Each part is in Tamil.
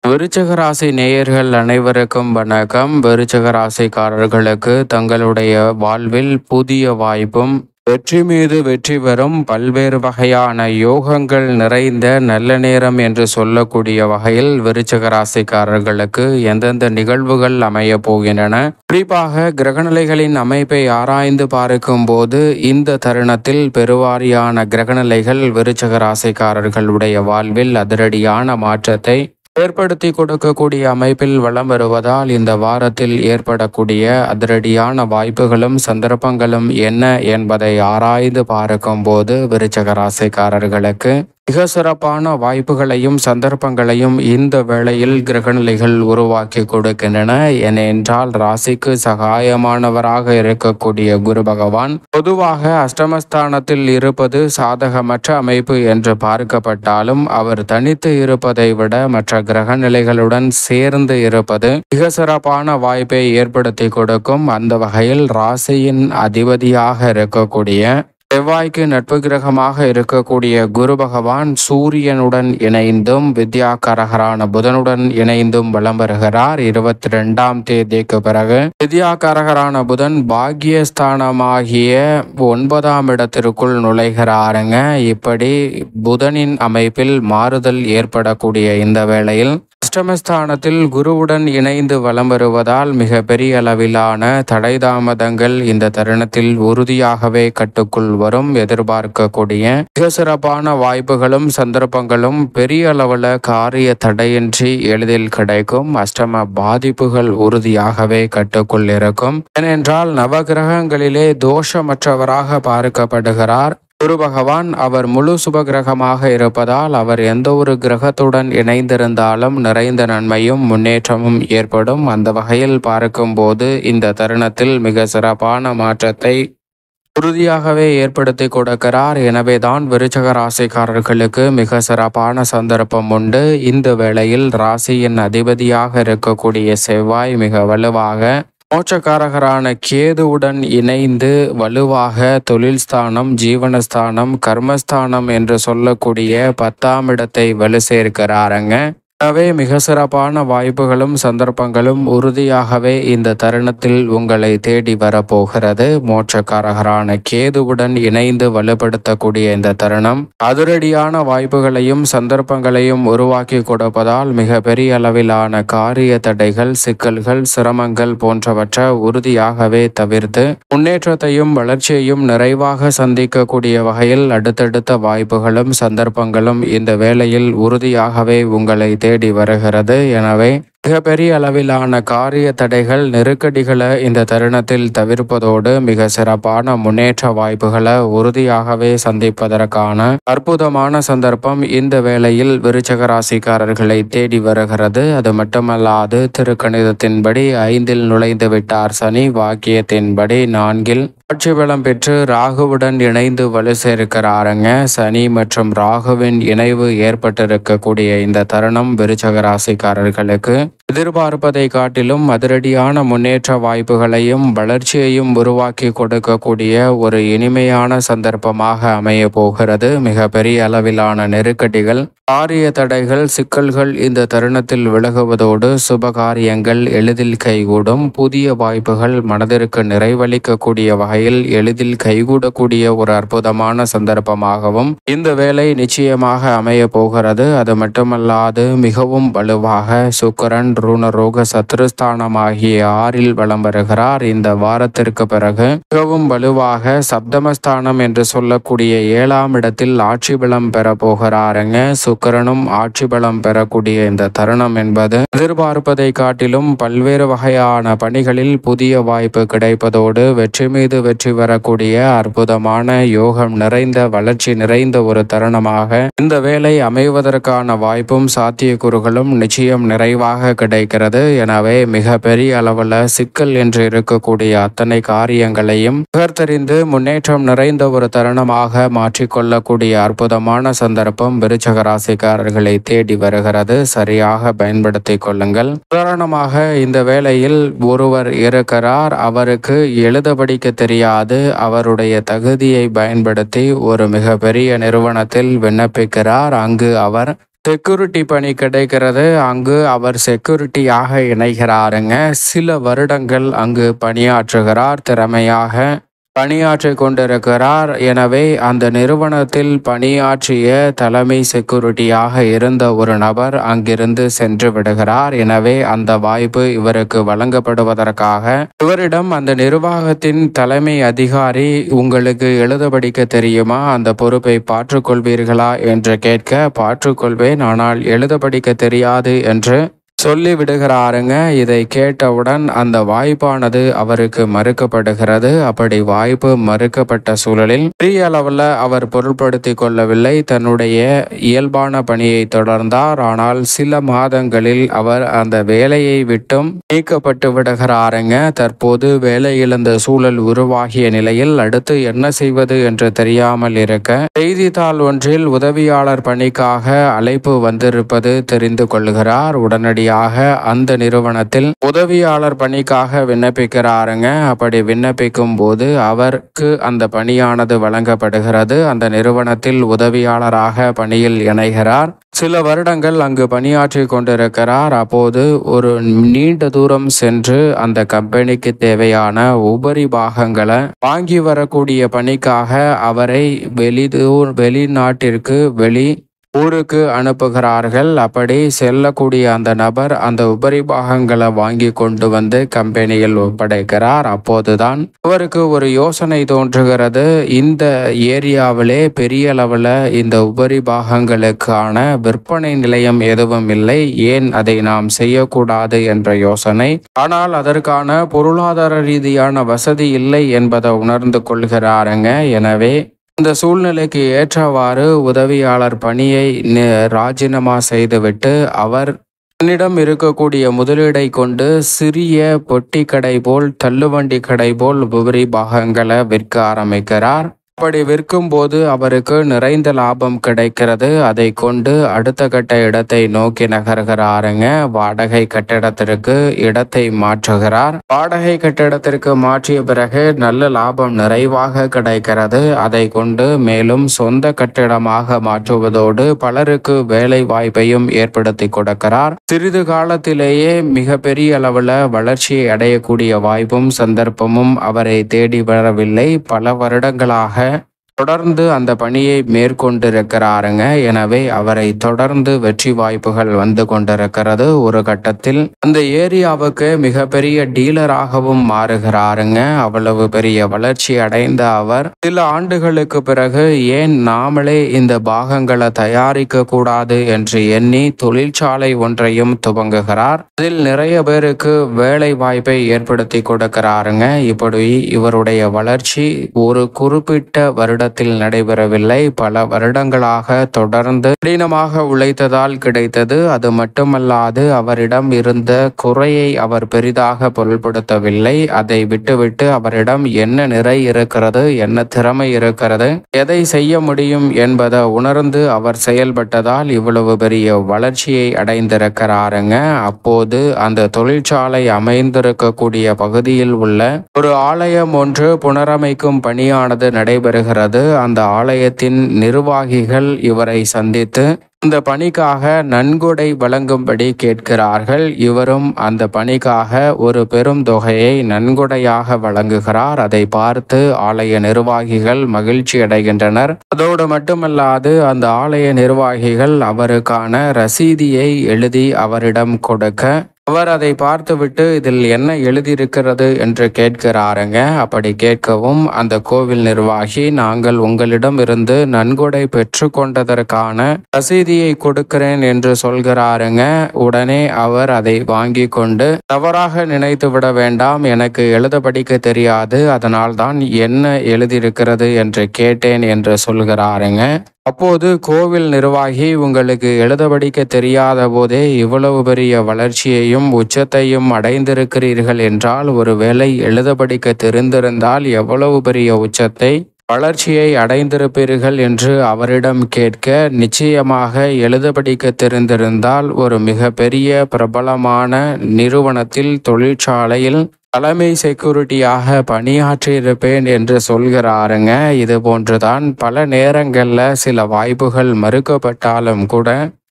விருச்சிக ராசி நேயர்கள் அனைவருக்கும் வணக்கம். விருச்சிக ராசிக்காரர்களுக்கு தங்களுடைய வாழ்வில் புதிய வாய்ப்பும் வெற்றி மீது வெற்றி பெறும் பல்வேறு வகையான யோகங்கள் நிறைந்த நல்ல நேரம் என்று சொல்லக்கூடிய வகையில் விருச்சிக ராசிக்காரர்களுக்கு எந்தெந்த நிகழ்வுகள் அமைய போகின்றன, குறிப்பாக கிரகநிலைகளின் அமைப்பை ஆராய்ந்து பார்க்கும் போது இந்த தருணத்தில் பெருவாரியான கிரகநிலைகள் விருச்சிக ராசிக்காரர்களுடைய வாழ்வில் அதிரடியான மாற்றத்தை ஏற்படுத்தி கொடுக்கக்கூடிய அமைப்பில் வலம் வருவதால் இந்த வாரத்தில் ஏற்படக்கூடிய அதிரடியான வாய்ப்புகளும் சந்தர்ப்பங்களும் என்ன என்பதை ஆராய்ந்து பார்க்கும் போது விருச்சிக ராசிக்காரர்களுக்கு மிக சிறப்பான வாய்ப்புகளையும் சந்தர்ப்பங்களையும் இந்த வேளையில் கிரகநிலைகள் உருவாக்கி கொடுக்கின்றன. ஏனென்றால் ராசிக்கு சகாயமானவராக இருக்கக்கூடிய குரு பகவான் பொதுவாக அஷ்டமஸ்தானத்தில் இருப்பது சாதகமற்ற அமைப்பு என்று பார்க்கப்பட்டாலும் அவர் தனித்து இருப்பதை விட மற்ற கிரகநிலைகளுடன் சேர்ந்து இருப்பது மிக சிறப்பான வாய்ப்பை ஏற்படுத்தி கொடுக்கும். அந்த வகையில் ராசியின் அதிபதியாக இருக்கக்கூடிய செவ்வாய்க்கு நட்பு கிரகமாக இருக்கக்கூடிய குரு பகவான் சூரியனுடன் இணைந்தும் வித்யாகாரகரான புதனுடன் இணைந்தும் வலம் வருகிறார். 22ஆம் தேதிக்கு பிறகு வித்யாகாரகரான புதன் பாக்கியஸ்தானமாகிய 9ஆம் இடத்திற்குள் நுழைகிறாருங்க. இப்படி புதனின் அமைப்பில் மாறுதல் ஏற்படக்கூடிய இந்த வேளையில் அஷ்டமஸ்தானத்தில் குருவுடன் இணைந்து வலம் வருவதால் மிக பெரிய அளவிலான தடை தாமதங்கள் இந்த தருணத்தில் உறுதியாகவே கட்டுக்குள் வரும். எதிர்பார்க்கக்கூடிய மிக சிறப்பான வாய்ப்புகளும் சந்தர்ப்பங்களும் பெரிய அளவில் காரிய தடையின்றி எளிதில் கிடைக்கும். அஷ்டம பாதிப்புகள் உறுதியாகவே கட்டுக்குள் இருக்கும். ஏனென்றால் நவகிரகங்களிலே தோஷமற்றவராக பார்க்கப்படுகிறார் குரு பகவான். அவர் முழு சுபகிரகமாக இருப்பதால் அவர் எந்த ஒரு கிரகத்துடன் இணைந்திருந்தாலும் நிறைந்த நன்மையும் முன்னேற்றமும் ஏற்படும். அந்த வகையில் பார்க்கும்போது இந்த தருணத்தில் மிக சிறப்பான மாற்றத்தை உறுதியாகவே ஏற்படுத்தி கொடுக்கிறார். எனவேதான் விருச்சிக ராசிக்காரர்களுக்கு மிக சிறப்பான சந்தர்ப்பம் உண்டு. இந்த வேளையில் ராசியின் அதிபதியாக இருக்கக்கூடிய செவ்வாய் மிக வலுவாக மோட்சக்காரகரான கேதுவுடன் இணைந்து வலுவாக தொழில் ஸ்தானம், ஜீவனஸ்தானம், கர்மஸ்தானம் என்று சொல்லக்கூடிய 10ஆம் இடத்தை வலு சேர்க்கிறாருங்க. எனவே மிக சிறப்பான வாய்ப்புகளும் சந்தர்ப்பங்களும் உறுதியாகவே இந்த தருணத்தில் உங்களை தேடி வரப்போகிறது. மோட்சக்காரகரான கேதுவுடன் இணைந்து வலுப்படுத்தக்கூடிய இந்த தருணம் அதிரடியான வாய்ப்புகளையும் சந்தர்ப்பங்களையும் உருவாக்கி கொடுப்பதால் மிக பெரிய அளவிலான காரிய தடைகள், சிக்கல்கள், சிரமங்கள் போன்றவற்றை உறுதியாகவே தவிர்த்து முன்னேற்றத்தையும் வளர்ச்சியையும் நிறைவாக சந்திக்கக்கூடிய வகையில் அடுத்தடுத்த வாய்ப்புகளும் சந்தர்ப்பங்களும் இந்த வேளையில் உறுதியாகவே உங்களை தேடி வருகிறது. எனவே மிகப்பெரிய அளவிலான காரிய தடைகள், நெருக்கடிகளை இந்த தருணத்தில் தவிர்ப்பதோடு மிக சிறப்பான முன்னேற்ற வாய்ப்புகளை உறுதியாகவே சந்திப்பதற்கான அற்புதமான சந்தர்ப்பம் இந்த வேளையில் விருச்சிக ராசிக்காரர்களை தேடி வருகிறது. அது மட்டுமல்லாது திருக்கணிதத்தின்படி 5இல் நுழைந்து விட்டார் சனி. வாக்கியத்தின்படி 4இல் ஆட்சி பலம் பெற்று ராகுவுடன் இணைந்து வலு சேர்க்கிறாருங்க. சனி மற்றும் ராகுவின் இணைவு ஏற்பட்டிருக்கக்கூடிய இந்த தருணம் விருச்சிக ராசிக்காரர்களுக்கு எதிர்பார்ப்பதை காட்டிலும் அதிரடியான முன்னேற்ற வாய்ப்புகளையும் வளர்ச்சியையும் உருவாக்கி கொடுக்கக்கூடிய ஒரு இனிமையான சந்தர்ப்பமாக அமைய போகிறது. மிக பெரிய அளவிலான நெருக்கடிகள், காரிய தடைகள், சிக்கல்கள் இந்த தருணத்தில் விலகுவதோடு சுபகாரியங்கள் எளிதில் கைகூடும். புதிய வாய்ப்புகள் மனதிற்கு நிறைவளிக்கக்கூடிய வகையில் எளிதில் கைகூடக்கூடிய ஒரு அற்புதமான சந்தர்ப்பமாகவும் இந்த வேலை நிச்சயமாக அமைய போகிறது. அது மட்டுமல்லாது மிகவும் வலுவாக சுக்கிரன் ருணரோக சத்ருஸ்தானமாகிய 6இல் வலம் வருகிறார். இந்த வாரத்திற்கு பிறகு மிகவும் வலுவாக சப்தமஸ்தானம் என்று சொல்லக்கூடிய 7ஆம் இடத்தில் ஆட்சி பலம் பெற போகிறாருங்க. சுக்கிரனும் ஆட்சி பலம் பெறக்கூடிய இந்த தருணம் என்பது எதிர்பார்ப்பதை காட்டிலும் பல்வேறு வகையான பணிகளில் புதிய வாய்ப்பு கிடைப்பதோடு வெற்றி மீது வெற்றி வரக்கூடிய அற்புதமான யோகம் நிறைந்த வளர்ச்சி நிறைந்த ஒரு தருணமாக இந்த வேலை அமைவதற்கான வாய்ப்பும் சாத்தியக்கூறுகளும் நிச்சயம் நிறைவாக கிடைக்கிறது. எனவே மிக பெரிய அளவில் சிக்கல் என்று இருக்கக்கூடிய அத்தனை காரியங்களையும் தகர்த்தெறிந்து முன்னேற்றம் நிறைந்த ஒரு தருணமாக மாற்றிக்கொள்ளக்கூடிய அற்புதமான சந்தர்ப்பம் விருச்சிக ராசிக்காரர்களை தேடி வருகிறது. சரியாக பயன்படுத்திக் கொள்ளுங்கள். உதாரணமாக இந்த வேளையில் ஒருவர் இருக்கிறார், அவருக்கு எழுத படிக்க தெரியாது. அவருடைய தகுதியை பயன்படுத்தி ஒரு மிகப்பெரிய நிறுவனத்தில் விண்ணப்பிக்கிறார். அங்கு அவர் செக்யூரிட்டி பணி கிடைக்கிறது. அங்கு அவர் செக்யூரிட்டியாக இணைகிறாருங்க. சில வருடங்கள் அங்கு பணியாற்றுகிறார். திறமையாக பணியாற்றிக் கொண்டிருக்கிறார். எனவே அந்த நிறுவனத்தில் பணியாற்றிய தலைமை செக்யூரிட்டியாக இருந்த ஒரு நபர் அங்கிருந்து சென்று விடுகிறார். எனவே அந்த வாய்ப்பு இவருக்கு வழங்கப்படுவதற்காக இவரிடம் அந்த நிர்வாகத்தின் தலைமை அதிகாரி, உங்களுக்கு எழுத படிக்க தெரியுமா, அந்த பொறுப்பை பாற்றுக்கொள்வீர்களா என்று கேட்க, பாற்றுக்கொள்வேன், ஆனால் எழுத படிக்க தெரியாது என்று சொல்லி விடுகிறாருங்க. இதை கேட்டவுடன் அந்த வாய்ப்பானது அவருக்கு மறுக்கப்படுகிறது. அப்படி வாய்ப்பு மறுக்கப்பட்ட சூழலில் பெரிய அளவில் அவர் பொருட்படுத்தி கொள்ளவில்லை. தன்னுடைய இயல்பான பணியை தொடர்ந்தார். ஆனால் சில மாதங்களில் அவர் அந்த வேலையை விட்டும் நீக்கப்பட்டு விடுகிறாருங்க. தற்போது வேலை இழந்த சூழல் உருவாகிய நிலையில் அடுத்து என்ன செய்வது என்று தெரியாமல் இருக்க, செய்தித்தாள் ஒன்றில் உதவியாளர் பணிக்காக அழைப்பு வந்திருப்பது தெரிந்து கொள்கிறார். உடனடியாக அந்த நிறுவனத்தில் உதவியாளர் பணிக்காக விண்ணப்பிக்கிறாருங்க. அப்படி விண்ணப்பிக்கும் போது அவருக்கு அந்த பணியானது வழங்கப்படுகிறது. அந்த நிறுவனத்தில் உதவியாளராக பணியில் இணைகிறார். சில வருடங்கள் அங்கு பணியாற்றி கொண்டிருக்கிறார். அப்போது ஒரு நீண்ட தூரம் சென்று அந்த கம்பெனிக்கு தேவையான உபரி பாகங்களை வாங்கி வரக்கூடிய பணிக்காக அவரை வெளிநாட்டிற்கு ஊருக்கு அனுப்புகிறார்கள். அப்படி செல்லக்கூடிய அந்த நபர் அந்த உபரி பாகங்களை வாங்கி கொண்டு வந்து கம்பெனியில் ஒப்படைக்கிறார். அப்போதுதான் அவருக்கு ஒரு யோசனை தோன்றுகிறது. இந்த ஏரியாவிலே பெரிய அளவில் இந்த உபரி பாகங்களுக்கான விற்பனை நிலையம் எதுவும் இல்லை, ஏன் அதை நாம் செய்யக்கூடாது என்ற யோசனை. ஆனால் அதற்கான பொருளாதார ரீதியான வசதி இல்லை என்பதை உணர்ந்து கொள்கிறாருங்க. எனவே இந்த சூழ்நிலைக்கு ஏற்றவாறு உதவியாளர் பணியை ராஜினாமா செய்துவிட்டு அவர் தன்னிடம் இருக்கக்கூடிய முதலீடை கொண்டு சிறிய பொட்டி கடை போல், தள்ளுவண்டி கடை போல் உபரி பாகங்களை விற்க ஆரம்பிக்கிறார். அப்படி விற்கும் போது அவருக்கு நிறைந்த லாபம் கிடைக்கிறது. அதை கொண்டு அடுத்த கட்ட இடத்தை நோக்கி நகர்கிறாருங்க. வாடகை கட்டிடத்திற்கு இடத்தை மாற்றுகிறார். வாடகை கட்டிடத்திற்கு மாற்றிய பிறகு நல்ல லாபம் நிறைவாக கிடைக்கிறது. அதை கொண்டு மேலும் சொந்த கட்டிடமாக மாற்றுவதோடு பலருக்கு வேலை வாய்ப்பையும் ஏற்படுத்தி கொடுக்கிறார். சிறிது காலத்திலேயே மிகப்பெரிய அளவில் வளர்ச்சியை அடையக்கூடிய வாய்ப்பும் சந்தர்ப்பமும் அவரை தேடி வரவில்லை. பல வருடங்களாக தொடர்ந்து அந்த பணியை மேற்கொண்டிருக்கிறாருங்க. எனவே அவரை தொடர்ந்து வெற்றி வாய்ப்புகள் வந்து கொண்டிருக்கிறது. ஒரு கட்டத்தில் அந்த ஏரியாவுக்கு மிகப்பெரிய டீலராகவும் மாறுகிறாருங்க. அவ்வளவு பெரிய வளர்ச்சி அடைந்த அவர் சில ஆண்டுகளுக்கு பிறகு ஏன் நாமளே இந்த பாகங்களை தயாரிக்க கூடாது என்று எண்ணி தொழிற்சாலை ஒன்றையும் துவங்குகிறார். அதில் நிறைய பேருக்கு வேலை வாய்ப்பை ஏற்படுத்தி கொடுக்கிறாருங்க. இப்படி இவருடைய வளர்ச்சி ஒரு குறிப்பிட்ட வருடத்தில் நடைபெறவில்லை. பல வருடங்களாக தொடர்ந்து கடினமாக உழைத்ததால் கிடைத்தது. அது மட்டுமல்லாது அவரிடம் இருந்த குறையை அவர் பெரிதாக பொருள்படுத்தவில்லை. அதை விட்டுவிட்டு அவரிடம் என்ன நிறை இருக்கிறது, என்ன திறமை இருக்கிறது, எதை செய்ய முடியும் என்பதை உணர்ந்து அவர் செயல்பட்டதால் இவ்வளவு பெரிய வளர்ச்சியை அடைந்திருக்கிறாருங்க. அப்போது அந்த தொழிற்சாலை அமைந்திருக்கக்கூடிய பகுதியில் உள்ள ஒரு ஆலயம் ஒன்று புனரமைக்கும் பணியானது நடைபெறுகிறது. அந்த ஆலயத்தின் நிர்வாகிகள் இவரை சந்தித்து இந்த பணிக்காக நன்கொடை வழங்கும்படி கேட்கிறார்கள். இவரும் அந்த பணிக்காக ஒரு பெரும் தொகையை நன்கொடையாக வழங்குகிறார். அதை பார்த்து ஆலய நிர்வாகிகள் மகிழ்ச்சி அடைகின்றனர். அதோடு மட்டுமல்லாது அந்த ஆலய நிர்வாகிகள் அவருக்கான ரசீதியை எழுதி அவரிடம் கொடுக்க, அவர் அதை பார்த்துவிட்டு இதில் என்ன எழுதியிருக்கிறது என்று கேட்கிறாருங்க. அப்படி கேட்கவும் அந்த கோவில் நிர்வாகி, நாங்கள் உங்களிடம் இருந்து நன்கொடை பெற்று கொண்டதற்கான ரசீதியை கொடுக்கிறேன் என்று சொல்கிறாருங்க. உடனே அவர் அதை வாங்கி கொண்டு, தவறாக நினைத்து விட வேண்டாம், எனக்கு எழுத படிக்க தெரியாது, அதனால் தான் என்ன எழுதியிருக்கிறது என்று கேட்டேன் என்று சொல்கிறாருங்க. அப்போது கோவில் நிர்வாகி, உங்களுக்கு எழுத படிக்க தெரியாத போதே இவ்வளவு பெரிய வளர்ச்சியையும் உச்சத்தையும் அடைந்திருக்கிறீர்கள் என்றால், ஒருவேளை எழுத படிக்க தெரிந்திருந்தால் எவ்வளவு பெரிய உச்சத்தை, வளர்ச்சியை அடைந்திருப்பீர்கள் என்று அவரிடம் கேட்க, நிச்சயமாக எழுத படிக்க தெரிந்திருந்தால் ஒரு மிக பெரிய பிரபலமான நிறுவனத்தில், தொழிற்சாலையில் தலைமை செக்யூரிட்டியாக பணியாற்றியிருப்பேன் என்று சொல்கிறாருங்க. இது போன்றுதான் பல நேரங்களில் சில வாய்ப்புகள் மறுக்கப்பட்டாலும் கூட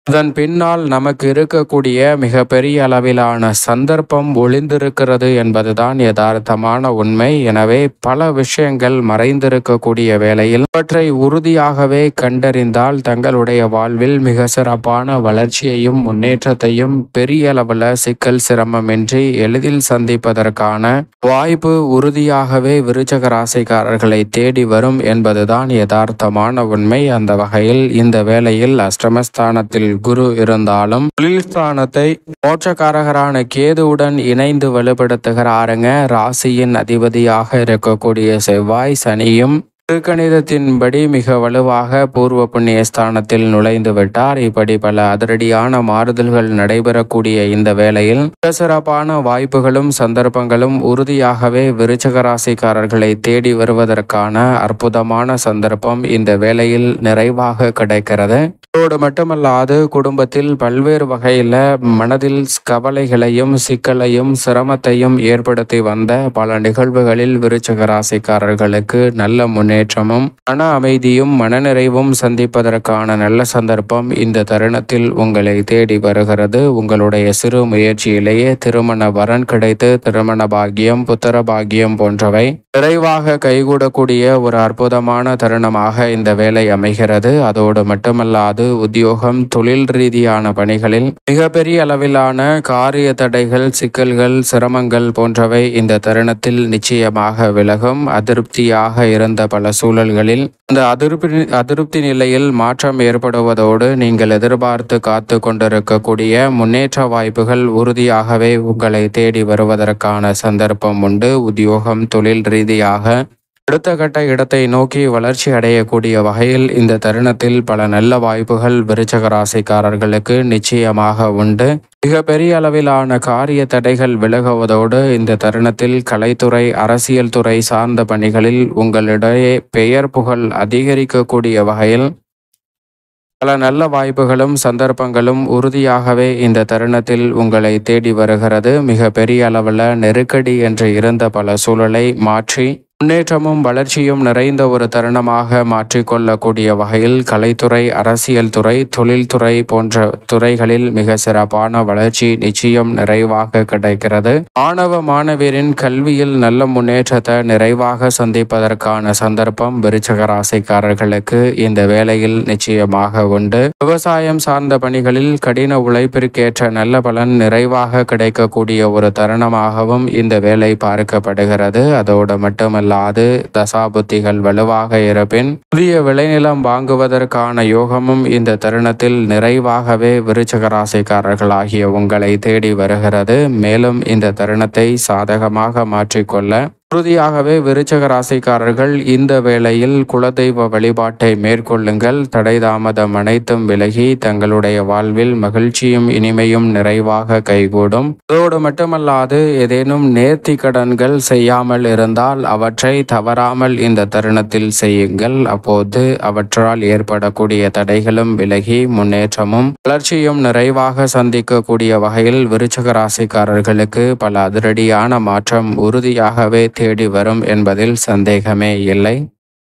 அதன் பின்னால் நமக்கு இருக்கக்கூடிய மிகப்பெரிய அளவிலான சந்தர்ப்பம் ஒளிந்திருக்கிறது என்பதுதான் யதார்த்தமான உண்மை. எனவே பல விஷயங்கள் மறைந்திருக்கக்கூடிய வேளையில் அவற்றை உறுதியாகவே கண்டறிந்தால் தங்களுடைய வாழ்வில் மிக சிறப்பான வளர்ச்சியையும் முன்னேற்றத்தையும் பெரிய அளவில் சிக்கல் சிரமமின்றி எளிதில் சந்திப்பதற்கான வாய்ப்பு உறுதியாகவே விருச்சக ராசிக்காரர்களை தேடி வரும் என்பதுதான் யதார்த்தமான உண்மை. அந்த வகையில் இந்த வேளையில் அஷ்டமஸ்தானத்தில் குரு இருந்தாலும் தொழில் ஸ்தானத்தை மோட்சக்காரகரான கேதுவுடன் இணைந்து வலுப்படுத்துகிறாருங்க. ராசியின் அதிபதியாக இருக்கக்கூடிய செவ்வாய் சனியும் திருக்கணிதத்தின்படி மிக வலுவாக பூர்வ புண்ணிய ஸ்தானத்தில் நுழைந்து விட்டார். இப்படி பல அதிரடியான மாறுதல்கள் நடைபெறக்கூடிய இந்த வேளையில் சிறப்பான வாய்ப்புகளும் சந்தர்ப்பங்களும் உறுதியாகவே விருச்சக ராசிக்காரர்களை தேடி வருவதற்கான அற்புதமான சந்தர்ப்பம் இந்த வேளையில் நிறைவாக கிடைக்கிறது. அதோடு மட்டுமல்லாது குடும்பத்தில் பல்வேறு வகையில் மனதில் கவலைகளையும் சிக்கலையும் சிரமத்தையும் ஏற்படுத்தி வந்த பல நிகழ்வுகளில் விருச்சக ராசிக்காரர்களுக்கு நல்ல முன்னேற்றமும் மன அமைதியும் மனநிறைவும் சந்திப்பதற்கான நல்ல சந்தர்ப்பம் இந்த தருணத்தில் உங்களை தேடி வருகிறது. உங்களுடைய சிறு முயற்சியிலேயே திருமண வரன் கிடைத்து திருமண பாக்கியம் புத்திர பாக்கியம் போன்றவை நிறைவாக கைகூடக்கூடிய ஒரு அற்புதமான தருணமாக இந்த வேலை அமைகிறது. அதோடு மட்டுமல்லாது உத்தியோகம் தொழில் ரீதியான பணிகளில் மிகப்பெரிய அளவிலான காரிய தடைகள் சிக்கல்கள் சிரமங்கள் போன்றவை இந்த தருணத்தில் நிச்சயமாக விலகும். அதிருப்தியாக இருந்த பல சூழல்களில் இந்த அதிருப்தி நிலையில் மாற்றம் ஏற்படுவதோடு நீங்கள் எதிர்பார்த்து காத்து கொண்டிருக்கக்கூடிய முன்னேற்ற வாய்ப்புகள் உறுதியாகவே உங்களை தேடி வருவதற்கான சந்தர்ப்பம் உண்டு. உத்தியோகம் தொழில் ரீதியாக அடுத்த கட்ட இடத்தை நோக்கி வளர்ச்சி அடையக்கூடிய வகையில் இந்த தருணத்தில் பல நல்ல வாய்ப்புகள் விருச்சக ராசிக்காரர்களுக்கு நிச்சயமாக உண்டு. மிக பெரிய அளவிலான காரிய தடைகள் விலகுவதோடு இந்த தருணத்தில் கலைத்துறை அரசியல் துறை சார்ந்த பணிகளில் உங்களிடையே பெயர் புகழ் அதிகரிக்கக்கூடிய வகையில் பல நல்ல வாய்ப்புகளும் சந்தர்ப்பங்களும் உறுதியாகவே இந்த தருணத்தில் உங்களை தேடி வருகிறது. மிக பெரிய அளவில் நெருக்கடி என்று இருந்த பல சூழலை மாற்றி முன்னேற்றமும் வளர்ச்சியும் நிறைந்த ஒரு தருணமாக மாற்றிக்கொள்ளக்கூடிய வகையில் கலைத்துறை அரசியல் துறை தொழில்துறை போன்ற துறைகளில் மிக சிறப்பான வளர்ச்சி நிச்சயம் நிறைவாக கிடைக்கிறது. மாணவ மாணவியரின் கல்வியில் நல்ல முன்னேற்றத்தை நிறைவாக சந்திப்பதற்கான சந்தர்ப்பம் விருச்சக ராசிக்காரர்களுக்கு இந்த வேளையில் நிச்சயமாக உண்டு. விவசாயம் சார்ந்த பணிகளில் கடின உழைப்பிற்கேற்ற நல்ல பலன் நிறைவாக கிடைக்கக்கூடிய ஒரு தருணமாகவும் இந்த வேலை பார்க்கப்படுகிறது. அதோடு மட்டுமல்ல தசாபுத்திகள் வலுவாக இருப்பின் புதிய விளைநிலம் வாங்குவதற்கான யோகமும் இந்த தருணத்தில் நிறைவாகவே விருச்சக ராசிக்காரர்களாகிய உங்களை தேடி வருகிறது. மேலும் இந்த தருணத்தை சாதகமாக மாற்றிக்கொள்ள உறுதியாகவே விருச்சக ராசிக்காரர்கள் இந்த வேளையில் குலதெய்வ வழிபாட்டை மேற்கொள்ளுங்கள். தடை தாமதம் அனைத்தும் விலகி தங்களுடைய வாழ்வில் மகிழ்ச்சியும் இனிமையும் நிறைவாக கைகூடும். அதோடு மட்டுமல்லாது ஏதேனும் நேர்த்தி கடன்கள் செய்யாமல் இருந்தால் அவற்றை தவறாமல் இந்த தருணத்தில் செய்யுங்கள். அப்போது அவற்றால் ஏற்படக்கூடிய தடைகளும் விலகி முன்னேற்றமும் வளர்ச்சியும் நிறைவாக சந்திக்கக்கூடிய வகையில் விருச்சக ராசிக்காரர்களுக்கு பல அதிரடியான மாற்றம் உறுதியாகவே தேடி வரும் என்பதில் சந்தேகமே இல்லை.